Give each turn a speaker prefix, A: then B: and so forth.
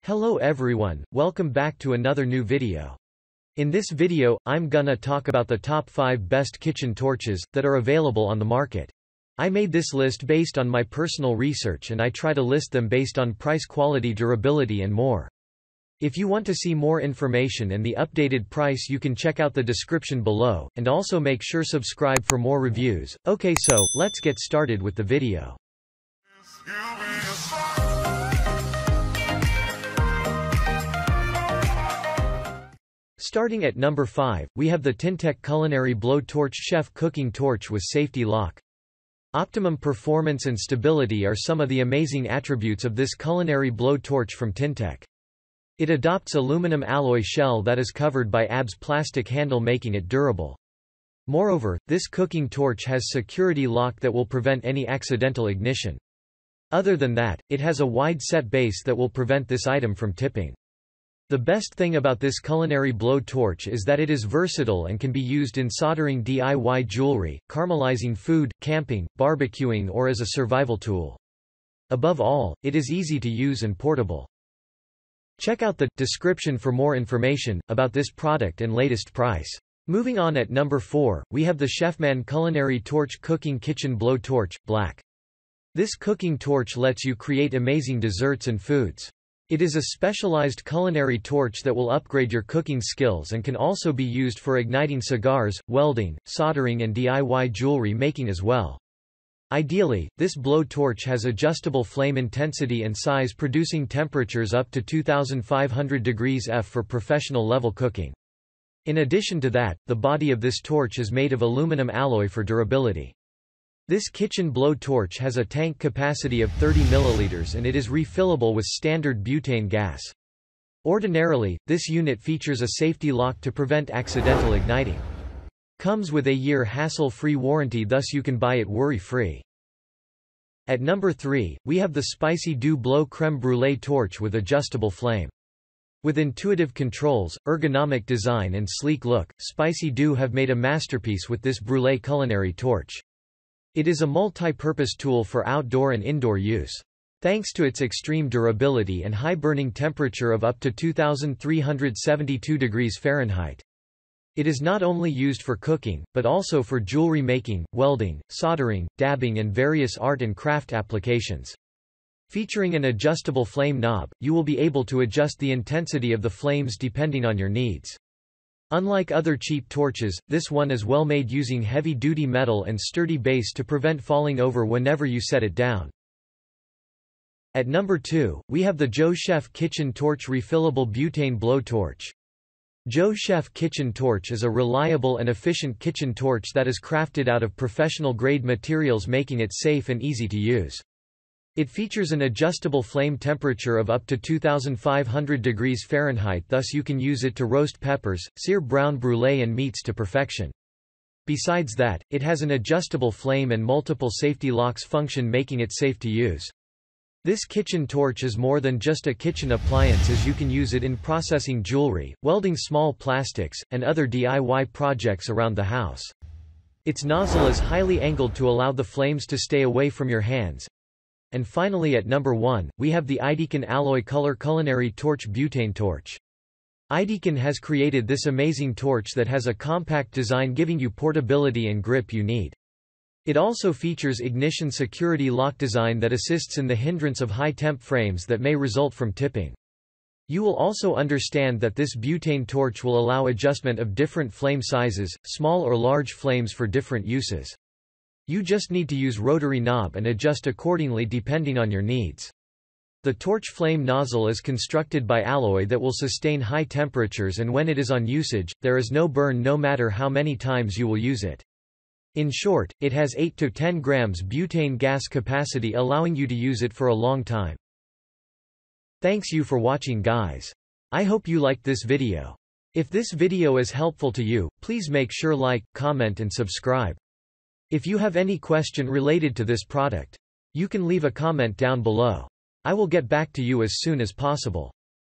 A: Hello everyone, welcome back to another new video. In this video, I'm gonna talk about the top 5 best kitchen torches that are available on the market. I made this list based on my personal research and I try to list them based on price, quality, durability and more. If you want to see more information and the updated price, you can check out the description below, and also make sure subscribe for more reviews. Okay, so let's get started with the video. Starting at number 5, we have the Tintec Culinary Blow Torch Chef Cooking Torch with Safety Lock. Optimum performance and stability are some of the amazing attributes of this culinary blow torch from Tintec. It adopts aluminum alloy shell that is covered by ABS plastic handle, making it durable. Moreover, this cooking torch has security lock that will prevent any accidental ignition. Other than that, it has a wide set base that will prevent this item from tipping. The best thing about this culinary blow torch is that it is versatile and can be used in soldering DIY jewelry, caramelizing food, camping, barbecuing, or as a survival tool. Above all, it is easy to use and portable. Check out the description for more information about this product and latest price. Moving on, at number 4, we have the Chefman Culinary Torch Cooking Kitchen Blow Torch, Black. This cooking torch lets you create amazing desserts and foods. It is a specialized culinary torch that will upgrade your cooking skills and can also be used for igniting cigars, welding, soldering and DIY jewelry making as well. Ideally, this blow torch has adjustable flame intensity and size, producing temperatures up to 2500 degrees F for professional level cooking. In addition to that, the body of this torch is made of aluminum alloy for durability. This kitchen blow torch has a tank capacity of 30 milliliters and it is refillable with standard butane gas. Ordinarily, this unit features a safety lock to prevent accidental igniting. Comes with a year hassle-free warranty, thus you can buy it worry-free. At number 3, we have the SpicyDo Blow Creme Brulee Torch with adjustable flame. With intuitive controls, ergonomic design and sleek look, SpicyDo have made a masterpiece with this Brulee culinary torch. It is a multi-purpose tool for outdoor and indoor use. Thanks to its extreme durability and high burning temperature of up to 2372 degrees Fahrenheit. It is not only used for cooking, but also for jewelry making, welding, soldering, dabbing and various art and craft applications. Featuring an adjustable flame knob, you will be able to adjust the intensity of the flames depending on your needs. Unlike other cheap torches, this one is well made, using heavy-duty metal and sturdy base to prevent falling over whenever you set it down. At number 2, we have the Joe Chef Kitchen Torch Refillable Butane Blow Torch. Joe Chef Kitchen Torch is a reliable and efficient kitchen torch that is crafted out of professional-grade materials, making it safe and easy to use. It features an adjustable flame temperature of up to 2500 degrees Fahrenheit, thus you can use it to roast peppers, sear brown brulee and meats to perfection. Besides that, it has an adjustable flame and multiple safety locks function, making it safe to use. This kitchen torch is more than just a kitchen appliance, as you can use it in processing jewelry, welding small plastics, and other DIY projects around the house. Its nozzle is highly angled to allow the flames to stay away from your hands. And finally, at number 1, we have the Ideacan Alloy Color Culinary Torch Butane Torch. Ideacan has created this amazing torch that has a compact design, giving you portability and grip you need. It also features ignition security lock design that assists in the hindrance of high-temp frames that may result from tipping. You will also understand that this butane torch will allow adjustment of different flame sizes, small or large flames for different uses. You just need to use rotary knob and adjust accordingly depending on your needs. The torch flame nozzle is constructed by alloy that will sustain high temperatures, and when it is on usage, there is no burn no matter how many times you will use it. In short, it has 8 to 10 grams butane gas capacity, allowing you to use it for a long time. Thanks you for watching, guys. I hope you liked this video. If this video is helpful to you, please make sure like, comment and subscribe. If you have any question related to this product, you can leave a comment down below. I will get back to you as soon as possible.